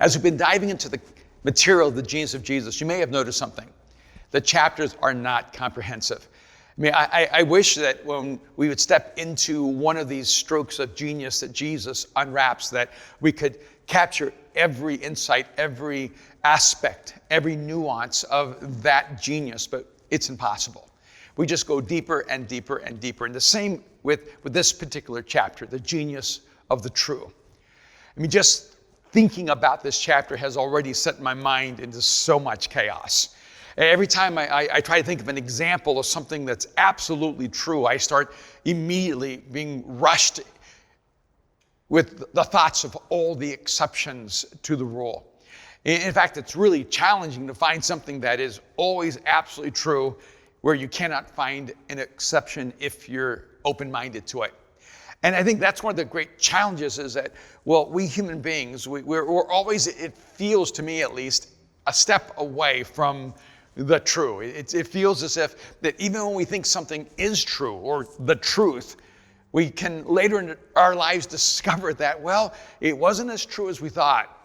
As we've been diving into the material of the genius of Jesus, you may have noticed something. The chapters are not comprehensive. I mean, I wish that when we would step into one of these strokes of genius that Jesus unwraps, that we could capture every insight, every aspect, every nuance of that genius, but it's impossible. We just go deeper and deeper and deeper. And the same with this particular chapter, the genius of the true. I mean, just thinking about this chapter has already set my mind into so much chaos. Every time I try to think of an example of something that's absolutely true, I start immediately being rushed with the thoughts of all the exceptions to the rule. In fact, it's really challenging to find something that is always absolutely true where you cannot find an exception if you're open-minded to it. And I think that's one of the great challenges is that, well, we human beings, we're always, it feels to me at least, a step away from the true. It feels as if that even when we think something is true or the truth, we can later in our lives discover that, well, it wasn't as true as we thought.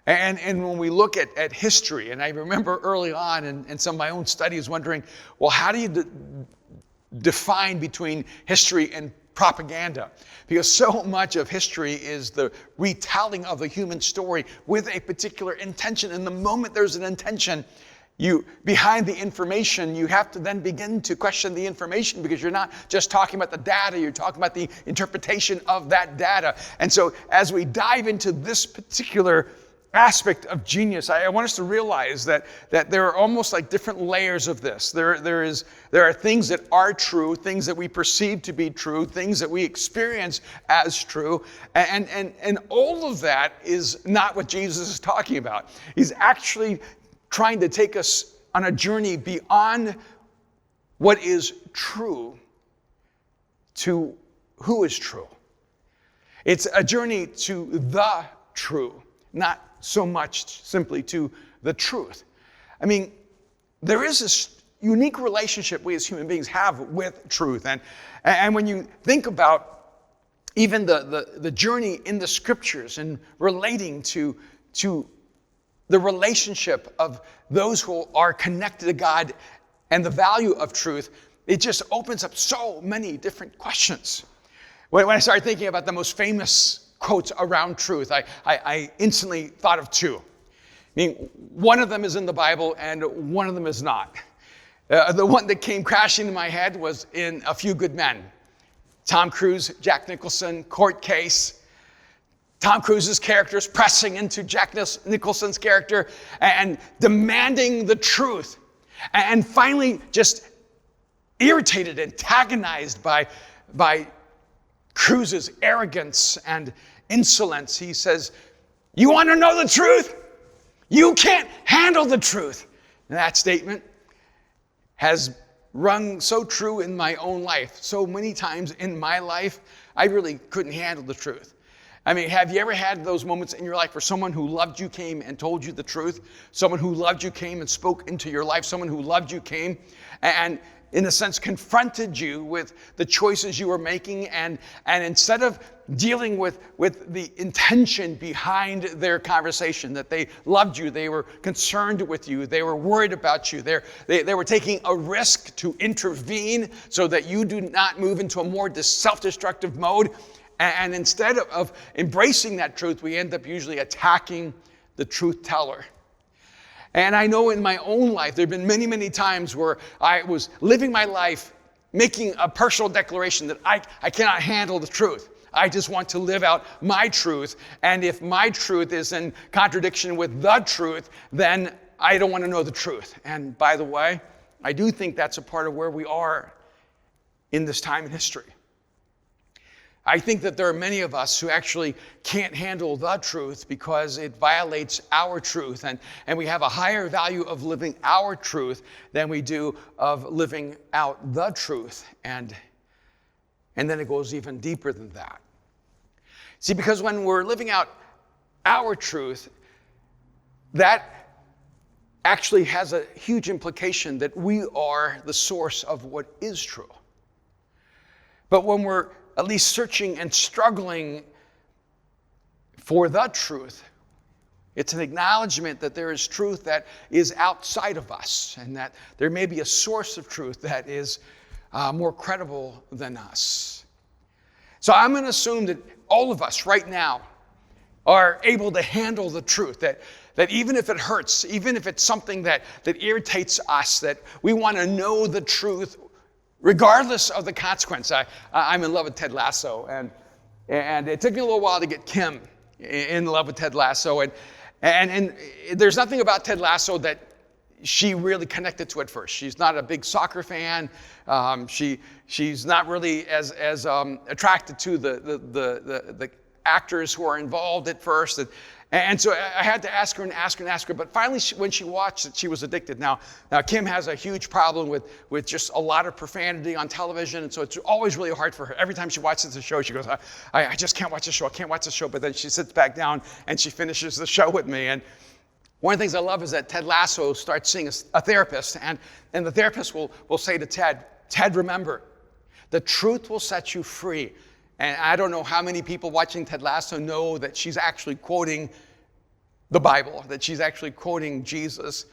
And when we look at history, and I remember early on in some of my own studies wondering, well, how do you define between history and propaganda? Because so much of history is the retelling of a human story with a particular intention. And the moment there's an intention, behind the information, you have to then begin to question the information because you're not just talking about the data, you're talking about the interpretation of that data. And so as we dive into this particular aspect of genius, I want us to realize that there are almost like different layers of this. There are things that are true, things that we perceive to be true, things that we experience as true, and all of that is not what Jesus is talking about. He's actually trying to take us on a journey beyond what is true to who is true. It's a journey to the true, not so much simply to the truth. I mean, there is this unique relationship we as human beings have with truth. And when you think about even the journey in the scriptures and relating to the relationship of those who are connected to God and the value of truth, it just opens up so many different questions. When I started thinking about the most famous quotes around truth, I instantly thought of two. I mean, one of them is in the Bible and one of them is not. The one that came crashing to my head was in A Few Good Men. Tom Cruise, Jack Nicholson, court case. Tom Cruise's character is pressing into Jack Nicholson's character and demanding the truth. And finally just irritated, antagonized by Cruise's arrogance and insolence. He says, "You want to know the truth? You can't handle the truth." And that statement has rung so true in my own life. So many times in my life, I really couldn't handle the truth. I mean, have you ever had those moments in your life where someone who loved you came and told you the truth? Someone who loved you came and spoke into your life? Someone who loved you came and in a sense, confronted you with the choices you were making, and instead of dealing with the intention behind their conversation, that they loved you, they were concerned with you, they were worried about you, they were taking a risk to intervene so that you do not move into a more self-destructive mode, and instead of embracing that truth, we end up usually attacking the truth teller. And I know in my own life, there have been many, many times where I was living my life making a personal declaration that I cannot handle the truth. I just want to live out my truth. And if my truth is in contradiction with the truth, then I don't want to know the truth. And by the way, I do think that's a part of where we are in this time in history. I think that there are many of us who actually can't handle the truth because it violates our truth, and we have a higher value of living our truth than we do of living out the truth, and then it goes even deeper than that. See, because when we're living out our truth, that actually has a huge implication that we are the source of what is true. But when we're at least searching and struggling for the truth, It's an acknowledgement that there is truth that is outside of us, and that there may be a source of truth that is more credible than us. So I'm going to assume that all of us right now are able to handle the truth, that even if it hurts, even if it's something that irritates us, that we want to know the truth regardless of the consequence. I'm in love with Ted Lasso, and it took me a little while to get Kim in love with Ted Lasso, and there's nothing about Ted Lasso that she really connected to at first. She's not a big soccer fan. She's not really as attracted to the actors who are involved at first. And so I had to ask her. But finally, when she watched it, she was addicted. Now Kim has a huge problem with just a lot of profanity on television. And so it's always really hard for her. Every time she watches the show, she goes, I just can't watch the show. I can't watch the show. But then she sits back down and she finishes the show with me. And one of the things I love is that Ted Lasso starts seeing a therapist. And the therapist will say to Ted, remember, the truth will set you free. And I don't know how many people watching Ted Lasso know that she's actually quoting the Bible, that she's actually quoting Jesus.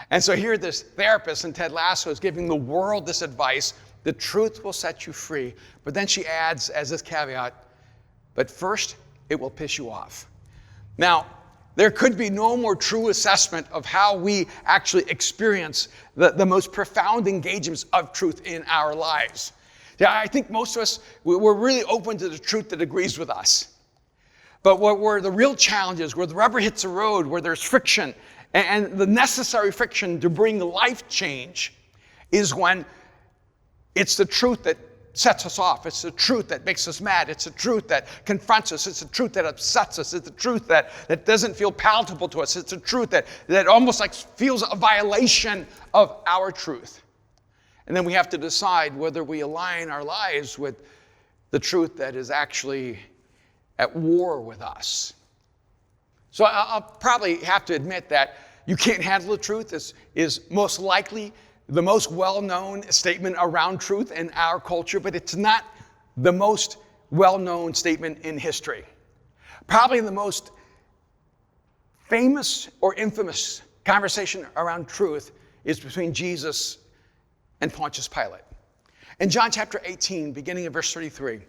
And so here this therapist in Ted Lasso is giving the world this advice: the truth will set you free. But then she adds as this caveat, but first it will piss you off. Now, there could be no more true assessment of how we actually experience the most profound engagements of truth in our lives. Yeah, I think most of us, we're really open to the truth that agrees with us. But where the real challenge is, where the rubber hits the road, where there's friction, and the necessary friction to bring life change, is when it's the truth that sets us off. It's the truth that makes us mad. It's the truth that confronts us. It's the truth that upsets us. It's the truth that doesn't feel palatable to us. It's the truth that almost like feels a violation of our truth. And then we have to decide whether we align our lives with the truth that is actually at war with us. So I'll probably have to admit that you can't handle the truth is most likely the most well-known statement around truth in our culture, but it's not the most well-known statement in history. Probably the most famous or infamous conversation around truth is between Jesus and Pontius Pilate. In John chapter 18, beginning of verse 33,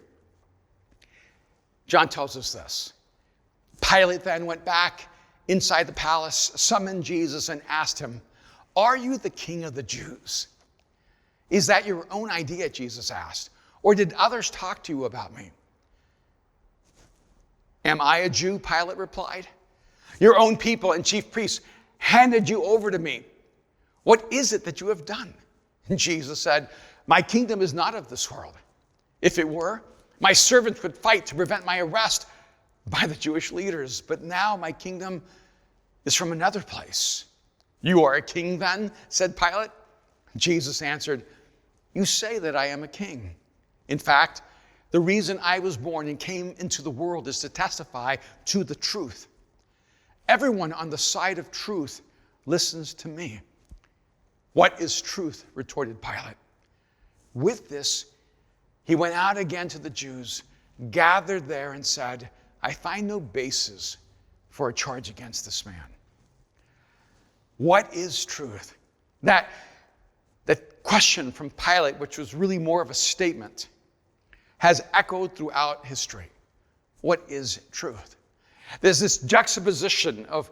John tells us this. Pilate then went back inside the palace, summoned Jesus, and asked him, "Are you the king of the Jews?" "Is that your own idea?" Jesus asked. "Or did others talk to you about me?" "Am I a Jew?" Pilate replied. "Your own people and chief priests handed you over to me. What is it that you have done?" And Jesus said, "My kingdom is not of this world. If it were, my servants would fight to prevent my arrest by the Jewish leaders. But now my kingdom is from another place." "You are a king then?" said Pilate. Jesus answered, "You say that I am a king. In fact, the reason I was born and came into the world is to testify to the truth. Everyone on the side of truth listens to me." "What is truth?" retorted Pilate. With this, he went out again to the Jews, gathered there, and said, "I find no basis for a charge against this man." What is truth? That question from Pilate, which was really more of a statement, has echoed throughout history. What is truth? There's this juxtaposition of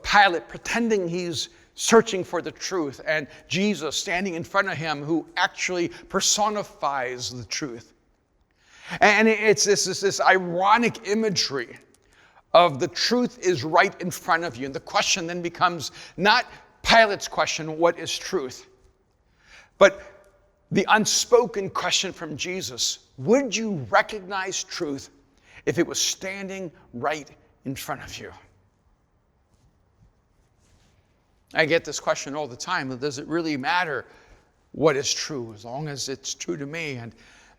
Pilate pretending he's searching for the truth, and Jesus standing in front of him who actually personifies the truth. And it's this ironic imagery of the truth is right in front of you. And the question then becomes not Pilate's question, what is truth? But the unspoken question from Jesus, would you recognize truth if it was standing right in front of you? I get this question all the time. Does it really matter what is true as long as it's true to me?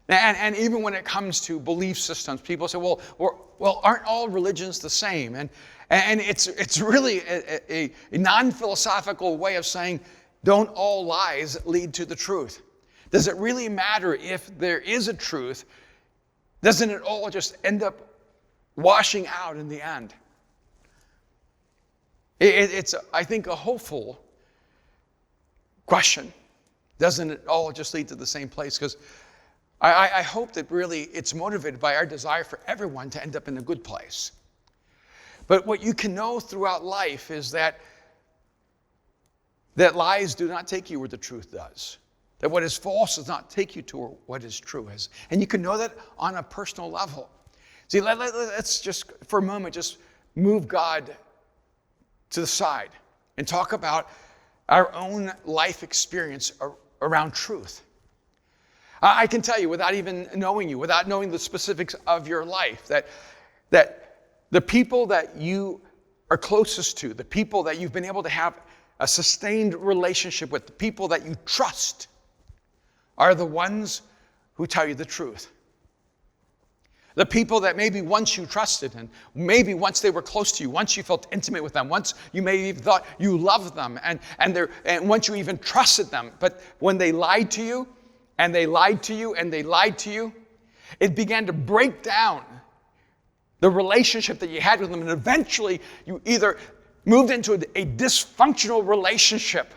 And even when it comes to belief systems, people say, well, aren't all religions the same? And it's really a non-philosophical way of saying, don't all lies lead to the truth? Does it really matter if there is a truth? Doesn't it all just end up washing out in the end? It's, I think, a hopeful question. Doesn't it all just lead to the same place? Because I hope that really it's motivated by our desire for everyone to end up in a good place. But what you can know throughout life is that lies do not take you where the truth does. That what is false does not take you to what is true is. And you can know that on a personal level. See, let's just, for a moment, just move God to the side and talk about our own life experience around truth. I can tell you, without even knowing you, without knowing the specifics of your life, that the people that you are closest to, the people that you've been able to have a sustained relationship with, the people that you trust, are the ones who tell you the truth. The people that maybe once you trusted, and maybe once they were close to you, once you felt intimate with them, once you maybe even thought you loved them, and once you even trusted them, but when they lied to you, and they lied to you, and they lied to you, it began to break down the relationship that you had with them, and eventually you either moved into a dysfunctional relationship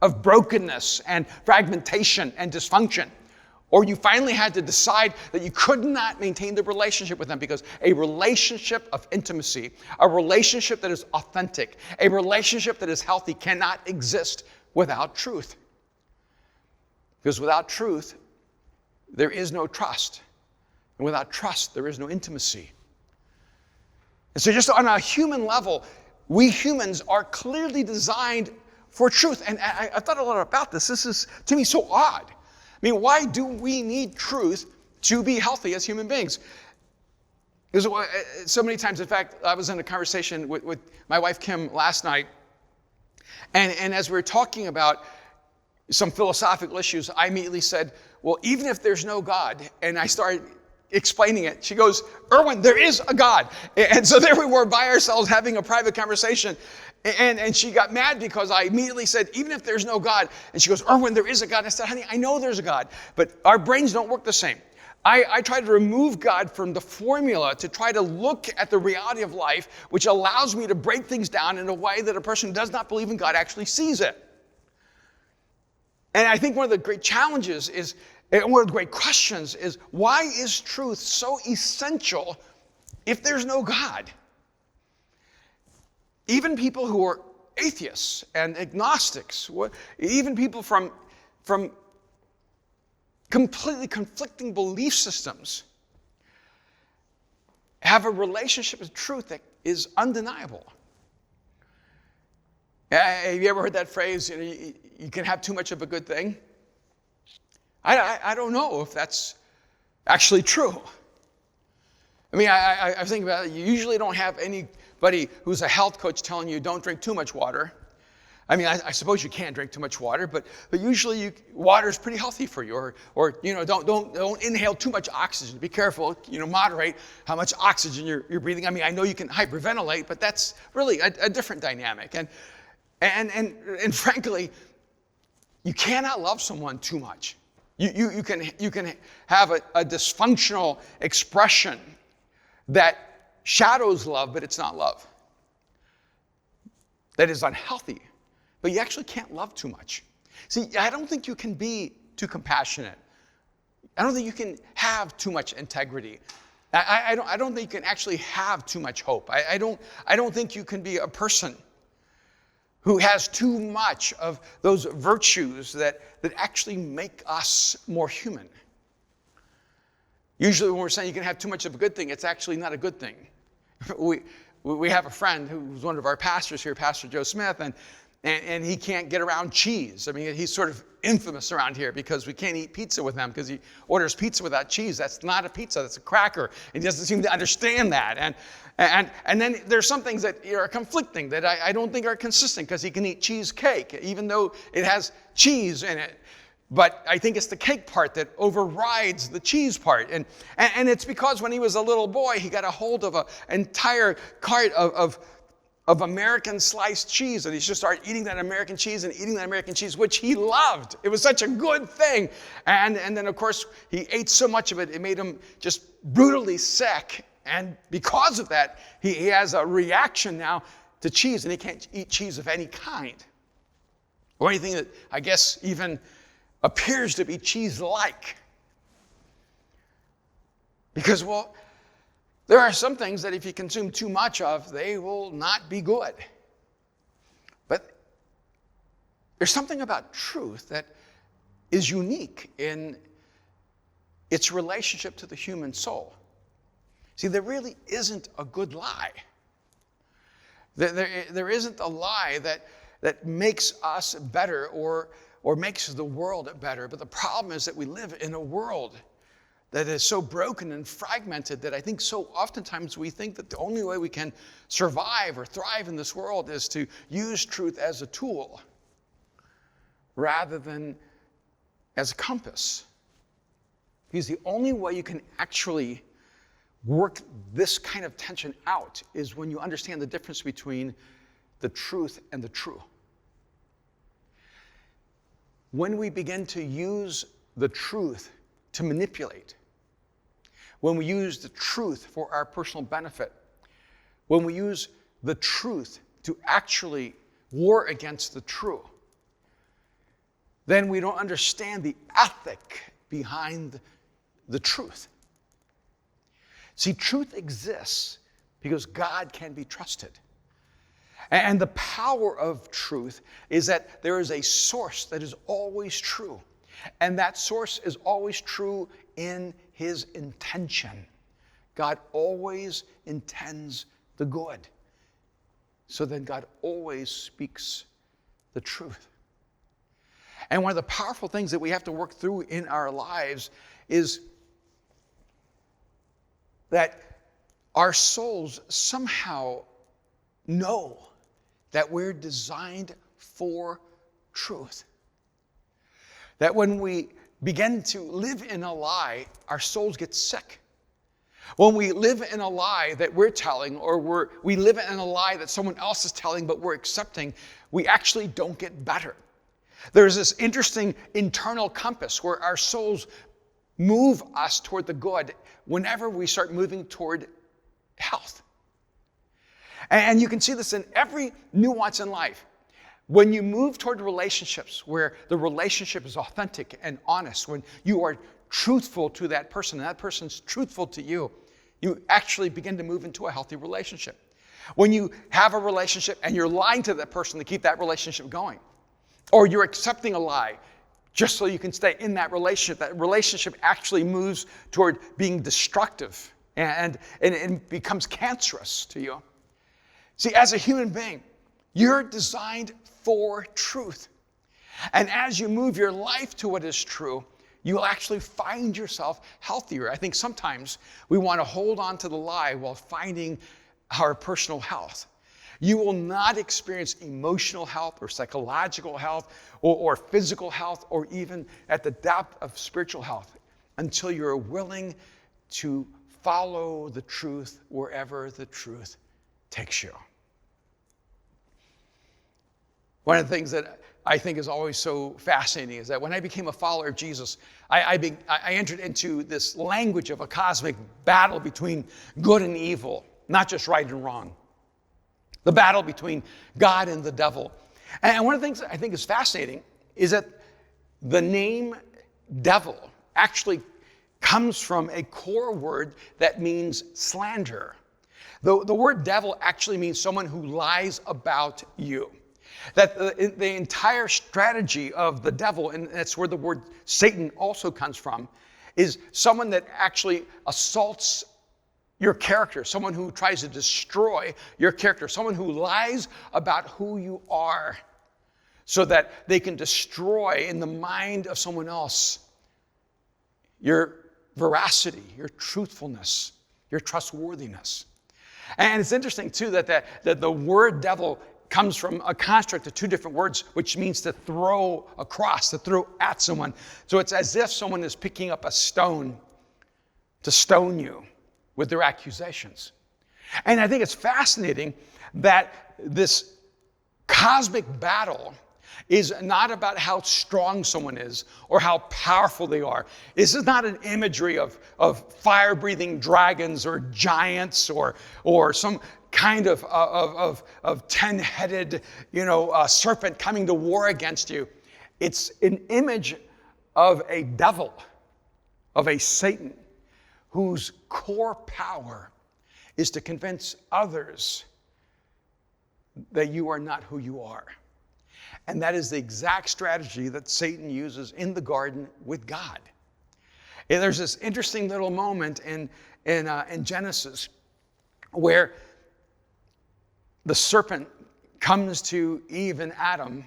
of brokenness and fragmentation and dysfunction, or you finally had to decide that you could not maintain the relationship with them because a relationship of intimacy, a relationship that is authentic, a relationship that is healthy cannot exist without truth. Because without truth, there is no trust. And without trust, there is no intimacy. And so just on a human level, we humans are clearly designed for truth. And I thought a lot about this. This is, to me, so odd. I mean, why do we need truth to be healthy as human beings? Because so many times, in fact, I was in a conversation with my wife, Kim, last night. And as we were talking about some philosophical issues, I immediately said, well, even if there's no God, and I started explaining it, she goes, Erwin, there is a God. And so there we were by ourselves having a private conversation. And she got mad because I immediately said, even if there's no God. And she goes, Erwin, there is a God. And I said, honey, I know there's a God, but our brains don't work the same. I try to remove God from the formula to try to look at the reality of life, which allows me to break things down in a way that a person who does not believe in God actually sees it. And I think one of the great challenges is, and one of the great questions is, why is truth so essential if there's no God? Even people who are atheists and agnostics, even people from completely conflicting belief systems, have a relationship with truth that is undeniable. Have you ever heard that phrase, you can have too much of a good thing? I don't know if that's actually true. I mean, I think about it, you usually don't have anybody who's a health coach telling you don't drink too much water. I mean, I suppose you can drink too much water, but usually water is pretty healthy for you. Or don't inhale too much oxygen. Be careful, moderate how much oxygen you're breathing. I mean, I know you can hyperventilate, but that's really a different dynamic. And frankly, you cannot love someone too much. You can have a dysfunctional expression that shadows love, but it's not love. That is unhealthy. But you actually can't love too much. See, I don't think you can be too compassionate. I don't think you can have too much integrity. I don't think you can actually have too much hope. I don't think you can be a person who has too much of those virtues that actually make us more human. Usually when we're saying you can have too much of a good thing, it's actually not a good thing. We have a friend who's one of our pastors here, Pastor Joe Smith, and he can't get around cheese. I mean, he's sort of infamous around here because we can't eat pizza with him because he orders pizza without cheese. That's not a pizza, that's a cracker. And he doesn't seem to understand that. And then there's some things that are conflicting that I don't think are consistent because he can eat cheesecake, even though it has cheese in it. But I think it's the cake part that overrides the cheese part. And it's because when he was a little boy, he got a hold of an entire cart of American sliced cheese, and he just started eating that American cheese, which he loved. It was such a good thing. And then, of course, he ate so much of it, it made him just brutally sick. And because of that, he has a reaction now to cheese, and he can't eat cheese of any kind, or anything that I guess even appears to be cheese-like. Because, well, there are some things that if you consume too much of, they will not be good. But there's something about truth that is unique in its relationship to the human soul. See, there really isn't a good lie. There isn't a lie that makes us better or makes the world better. But the problem is that we live in a world that is so broken and fragmented that I think so oftentimes we think that the only way we can survive or thrive in this world is to use truth as a tool rather than as a compass. Because the only way you can actually work this kind of tension out is when you understand the difference between the truth and the true. When we begin to use the truth to manipulate, when we use the truth for our personal benefit, when we use the truth to actually war against the true, then we don't understand the ethic behind the truth. See, truth exists because God can be trusted. And the power of truth is that there is a source that is always true. And that source is always true in his intention. God always intends the good. So then God always speaks the truth. And one of the powerful things that we have to work through in our lives is that our souls somehow know that we're designed for truth. That when we begin to live in a lie, our souls get sick. When we live in a lie that we're telling, or we live in a lie that someone else is telling but we're accepting, we actually don't get better. There's this interesting internal compass where our souls move us toward the good whenever we start moving toward health. And you can see this in every nuance in life. When you move toward relationships where the relationship is authentic and honest, when you are truthful to that person and that person's truthful to you, you actually begin to move into a healthy relationship. When you have a relationship and you're lying to that person to keep that relationship going, or you're accepting a lie just so you can stay in that relationship actually moves toward being destructive and it becomes cancerous to you. See, as a human being, you're designed for truth. And as you move your life to what is true, you'll actually find yourself healthier. I think sometimes we want to hold on to the lie while finding our personal health. You will not experience emotional health or psychological health or physical health or even at the depth of spiritual health until you're willing to follow the truth wherever the truth takes you. One of the things that I think is always so fascinating is that when I became a follower of Jesus, I entered into this language of a cosmic battle between good and evil, not just right and wrong. The battle between God and the devil. And one of the things that I think is fascinating is that the name devil actually comes from a core word that means slander. The word devil actually means someone who lies about you. That the entire strategy of the devil, and that's where the word Satan also comes from, is someone that actually assaults your character, someone who tries to destroy your character, someone who lies about who you are so that they can destroy in the mind of someone else your veracity, your truthfulness, your trustworthiness. And it's interesting, too, that the word devil comes from a construct of two different words, which means to throw across, to throw at someone. So it's as if someone is picking up a stone to stone you with their accusations. And I think it's fascinating that this cosmic battle is not about how strong someone is or how powerful they are. This is not an imagery of fire-breathing dragons or giants or some kind of 10-headed serpent coming to war against you. It's an image of a devil, of a Satan, whose core power is to convince others that you are not who you are. And that is the exact strategy that Satan uses in the garden with God. And there's this interesting little moment in Genesis where the serpent comes to Eve and Adam,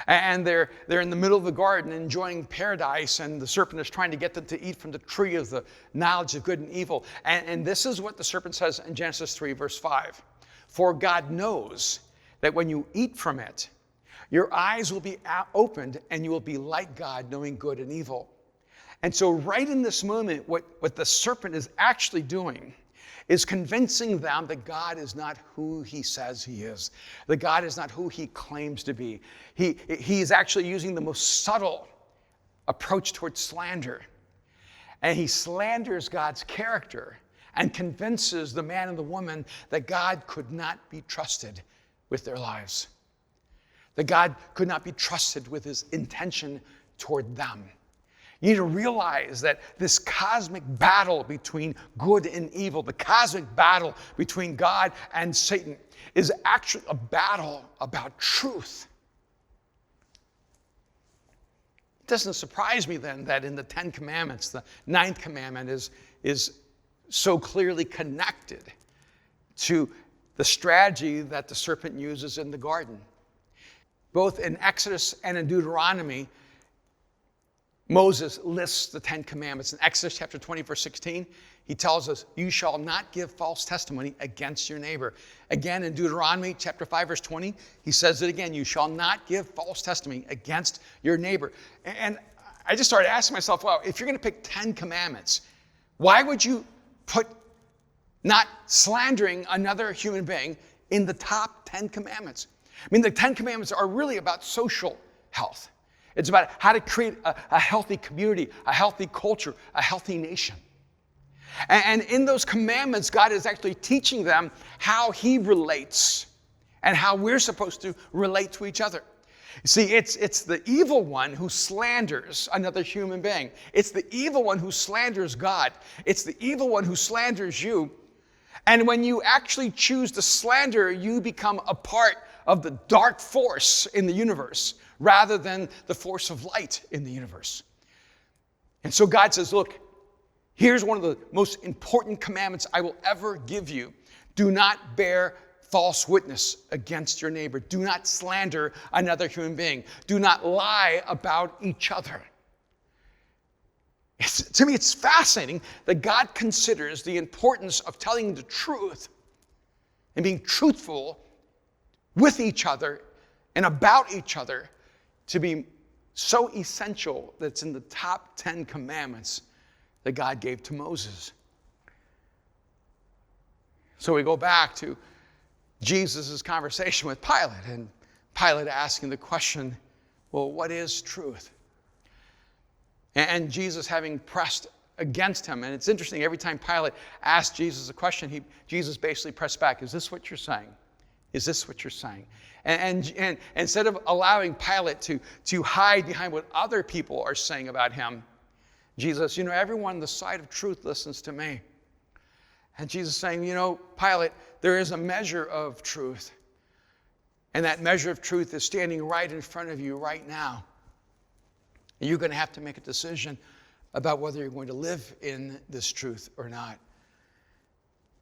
and they're in the middle of the garden enjoying paradise, and the serpent is trying to get them to eat from the tree of the knowledge of good and evil. And this is what the serpent says in Genesis 3, verse 5. For God knows that when you eat from it, your eyes will be opened and you will be like God, knowing good and evil. And so right in this moment, what the serpent is actually doing is convincing them that God is not who he says he is, that God is not who he claims to be. He is actually using the most subtle approach towards slander. And he slanders God's character and convinces the man and the woman that God could not be trusted with their lives, that God could not be trusted with his intention toward them. You need to realize that this cosmic battle between good and evil, the cosmic battle between God and Satan, is actually a battle about truth. It doesn't surprise me then that in the Ten Commandments, the ninth commandment is so clearly connected to the strategy that the serpent uses in the garden. Both in Exodus and in Deuteronomy, Moses lists the Ten Commandments. In Exodus chapter 20, verse 16, he tells us, you shall not give false testimony against your neighbor. Again, in Deuteronomy chapter 5, verse 20, he says it again, you shall not give false testimony against your neighbor. And I just started asking myself, well, if you're going to pick 10 commandments, why would you put not slandering another human being in the top 10 commandments? I mean, the 10 commandments are really about social health. It's about how to create a healthy community, a healthy culture, a healthy nation. And in those commandments, God is actually teaching them how he relates and how we're supposed to relate to each other. You see, it's the evil one who slanders another human being. It's the evil one who slanders God. It's the evil one who slanders you. And when you actually choose to slander, you become a part of the dark force in the universe, rather than the force of light in the universe. And so God says, look, here's one of the most important commandments I will ever give you. Do not bear false witness against your neighbor. Do not slander another human being. Do not lie about each other. To me, it's fascinating that God considers the importance of telling the truth and being truthful with each other and about each other to be so essential that it's in the top 10 commandments that God gave to Moses. So we go back to Jesus' conversation with Pilate, and Pilate asking the question, well, what is truth? And Jesus having pressed against him. And it's interesting, every time Pilate asked Jesus a question, Jesus basically pressed back, is this what you're saying? Is this what you're saying? And instead of allowing Pilate to hide behind what other people are saying about him, Jesus, everyone on the side of truth listens to me. And Jesus saying, Pilate, there is a measure of truth. And that measure of truth is standing right in front of you right now. And you're going to have to make a decision about whether you're going to live in this truth or not.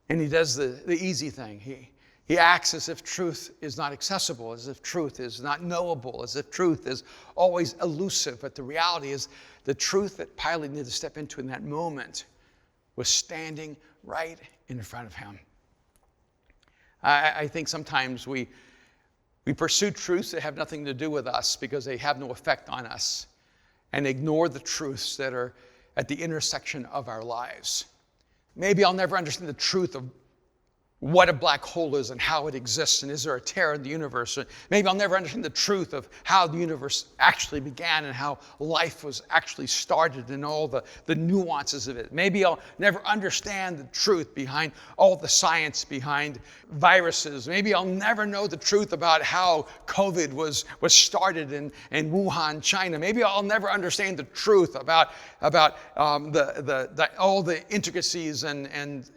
And he does the easy thing. He acts as if truth is not accessible, as if truth is not knowable, as if truth is always elusive. But the reality is the truth that Pilate needed to step into in that moment was standing right in front of him. I think sometimes we pursue truths that have nothing to do with us because they have no effect on us, and ignore the truths that are at the intersection of our lives. Maybe I'll never understand the truth of what a black hole is and how it exists, and is there a tear in the universe? Or maybe I'll never understand the truth of how the universe actually began and how life was actually started and all the nuances of it. Maybe I'll never understand the truth behind all the science behind viruses. Maybe I'll never know the truth about how COVID was started in Wuhan, China. Maybe I'll never understand the truth about all the intricacies and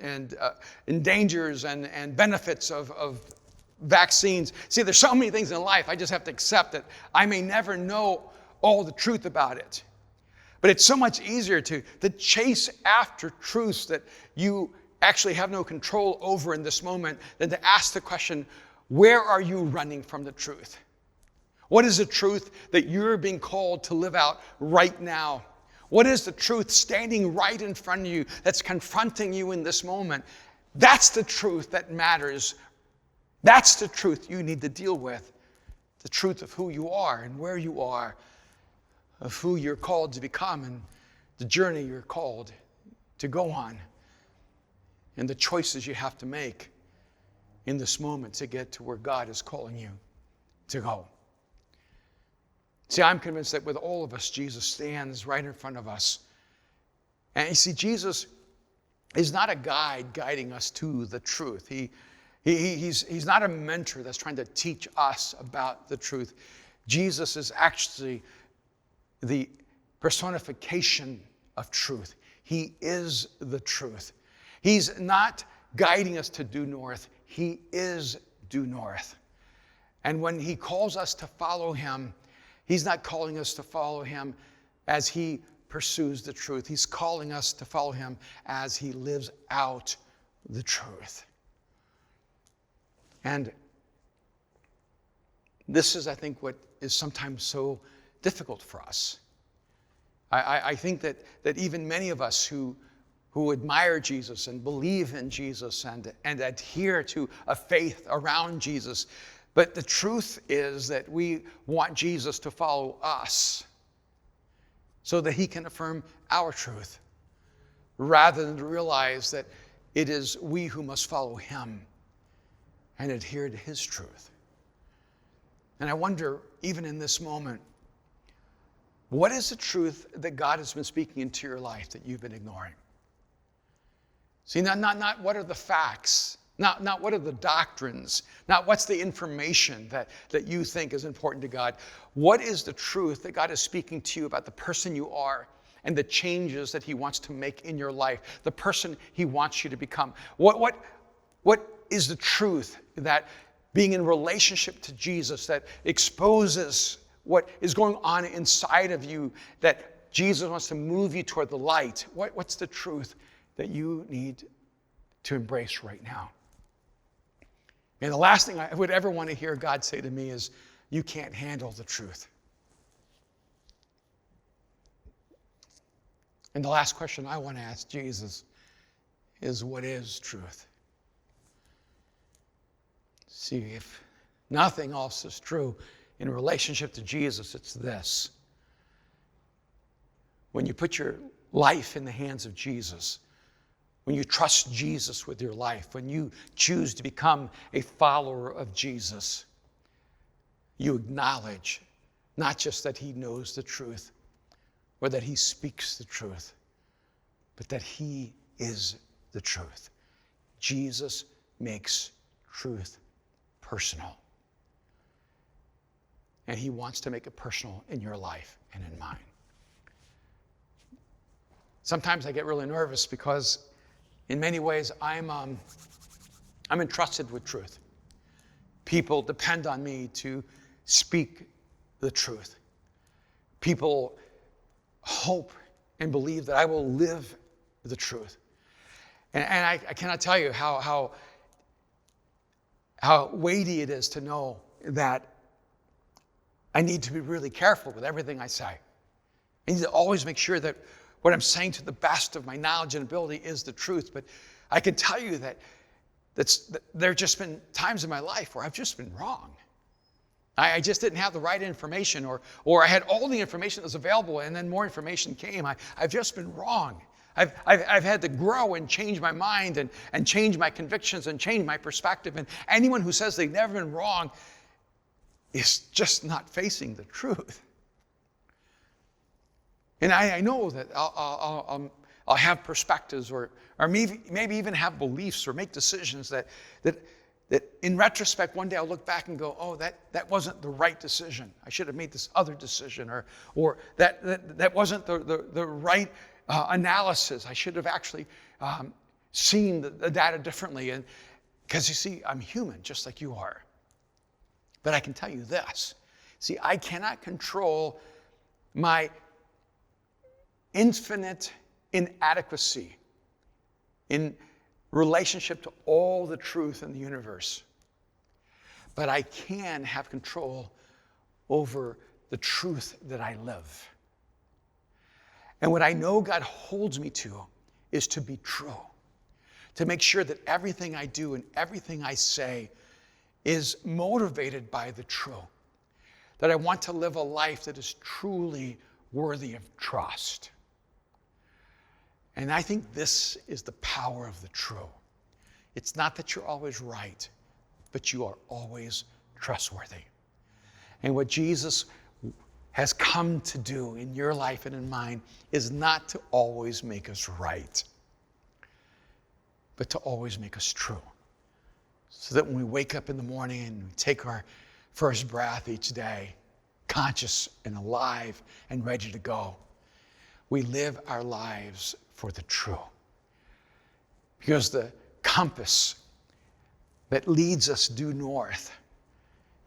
dangers and benefits of vaccines. See, there's so many things in life, I just have to accept that I may never know all the truth about it. But it's so much easier to chase after truths that you actually have no control over in this moment than to ask the question, where are you running from the truth? What is the truth that you're being called to live out right now? What is the truth standing right in front of you that's confronting you in this moment? That's the truth that matters. That's the truth you need to deal with. The truth of who you are and where you are, of who you're called to become and the journey you're called to go on, and the choices you have to make in this moment to get to where God is calling you to go. See, I'm convinced that with all of us, Jesus stands right in front of us. And you see, Jesus is not a guide guiding us to the truth. He's not a mentor that's trying to teach us about the truth. Jesus is actually the personification of truth. He is the truth. He's not guiding us to due north. He is due north. And when he calls us to follow him, he's not calling us to follow him as he pursues the truth. He's calling us to follow him as he lives out the truth. And this is, I think, what is sometimes so difficult for us. I think that even many of us who admire Jesus and believe in Jesus and adhere to a faith around Jesus, but the truth is that we want Jesus to follow us so that he can affirm our truth, rather than to realize that it is we who must follow him and adhere to his truth. And I wonder, even in this moment, what is the truth that God has been speaking into your life that you've been ignoring? See, not what are the facts, not what are the doctrines, not what's the information that you think is important to God. What is the truth that God is speaking to you about the person you are and the changes that he wants to make in your life, the person he wants you to become? What is the truth that being in relationship to Jesus that exposes what is going on inside of you, that Jesus wants to move you toward the light? What's the truth that you need to embrace right now? And the last thing I would ever want to hear God say to me is, you can't handle the truth. And the last question I want to ask Jesus is, what is truth? See, if nothing else is true in relationship to Jesus, it's this. When you put your life in the hands of Jesus, when you trust Jesus with your life, when you choose to become a follower of Jesus, you acknowledge not just that he knows the truth or that he speaks the truth, but that he is the truth. Jesus makes truth personal. And he wants to make it personal in your life and in mine. Sometimes I get really nervous because in many ways I'm entrusted with truth. People depend on me to speak the truth. People hope and believe that I will live the truth. And I cannot tell you how weighty it is to know that I need to be really careful with everything I say. I need to always make sure that what I'm saying to the best of my knowledge and ability is the truth. But I can tell you that there have just been times in my life where I've just been wrong. I just didn't have the right information, or I had all the information that was available and then more information came. I've just been wrong I've had to grow and change my mind and change my convictions and change my perspective. And anyone who says they've never been wrong is just not facing the truth. And I know that I'll have perspectives or maybe even have beliefs or make decisions that in retrospect, one day I'll look back and go, oh, that wasn't the right decision. I should have made this other decision, or that wasn't the right analysis. I should have actually seen the data differently. And because you see, I'm human just like you are. But I can tell you this. See, I cannot control my infinite inadequacy in relationship to all the truth in the universe. But I can have control over the truth that I live. And what I know God holds me to is to be true, to make sure that everything I do and everything I say is motivated by the true, that I want to live a life that is truly worthy of trust. And I think this is the power of the true. It's not that you're always right, but you are always trustworthy. And what Jesus has come to do in your life and in mine is not to always make us right, but to always make us true. So that when we wake up in the morning and we take our first breath each day, conscious and alive and ready to go, we live our lives for the true. Because the compass that leads us due north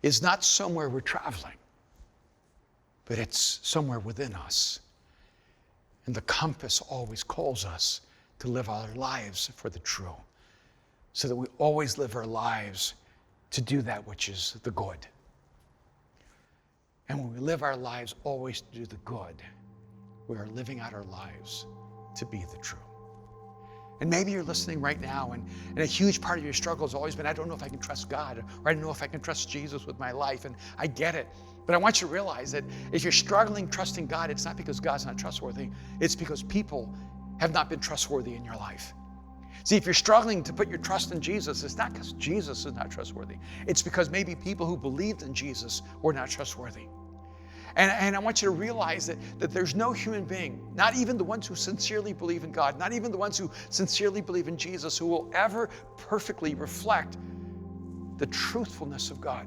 is not somewhere we're traveling, but it's somewhere within us. And the compass always calls us to live our lives for the true, so that we always live our lives to do that which is the good. And when we live our lives always to do the good, we are living out our lives to be the true. And maybe you're listening right now, and a huge part of your struggle has always been, I don't know if I can trust God, or I don't know if I can trust Jesus with my life, and I get it. But I want you to realize that if you're struggling trusting God, it's not because God's not trustworthy, it's because people have not been trustworthy in your life. See, if you're struggling to put your trust in Jesus, it's not because Jesus is not trustworthy. It's because maybe people who believed in Jesus were not trustworthy. And I want you to realize that there's no human being, not even the ones who sincerely believe in God, not even the ones who sincerely believe in Jesus, who will ever perfectly reflect the truthfulness of God.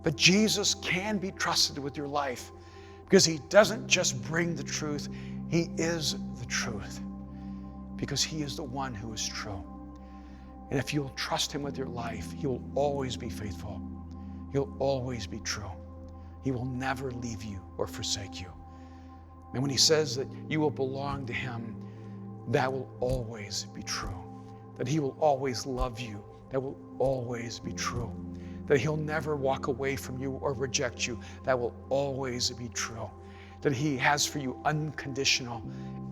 But Jesus can be trusted with your life because he doesn't just bring the truth, he is the truth, because he is the one who is true. And if you'll trust him with your life, he will always be faithful. He'll always be true. He will never leave you or forsake you. And when he says that you will belong to him, that will always be true. That he will always love you, that will always be true. That he'll never walk away from you or reject you, that will always be true. That he has for you unconditional,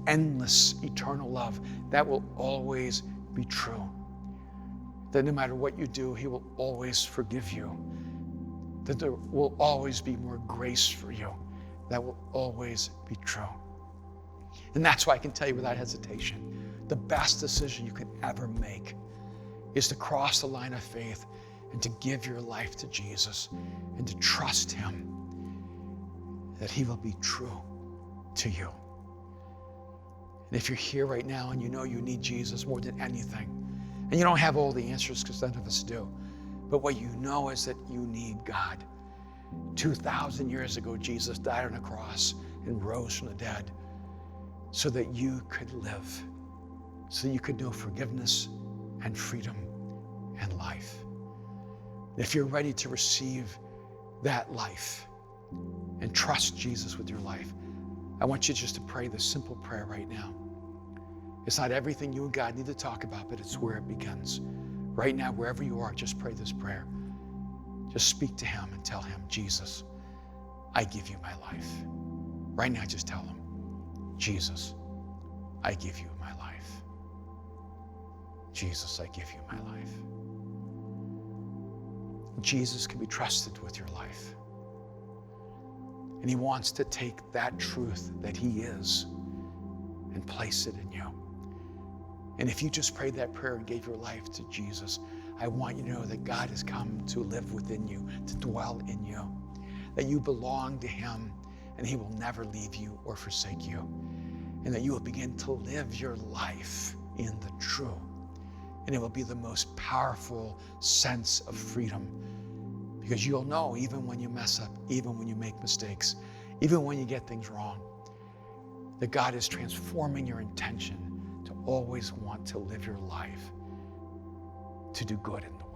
endless, eternal love, that will always be true. That no matter what you do, he will always forgive you. That there will always be more grace for you. That will always be true. And that's why I can tell you without hesitation, the best decision you can ever make is to cross the line of faith and to give your life to Jesus and to trust him that he will be true to you. And if you're here right now and you know you need Jesus more than anything, and you don't have all the answers because none of us do, but what you know is that you need God. 2,000 years ago, Jesus died on a cross and rose from the dead so that you could live, so you could know forgiveness and freedom and life. If you're ready to receive that life and trust Jesus with your life, I want you just to pray this simple prayer right now. It's not everything you and God need to talk about, but it's where it begins. Right now, wherever you are, just pray this prayer. Just speak to him and tell him, Jesus, I give you my life. Right now, just tell him, Jesus, I give you my life. Jesus, I give you my life. Jesus can be trusted with your life. And he wants to take that truth that he is and place it in you. And if you just prayed that prayer and gave your life to Jesus, I want you to know that God has come to live within you, to dwell in you, that you belong to him and he will never leave you or forsake you, and that you will begin to live your life in the true. And it will be the most powerful sense of freedom, because you'll know even when you mess up, even when you make mistakes, even when you get things wrong, that God is transforming your intention to always want to live your life to do good in the world.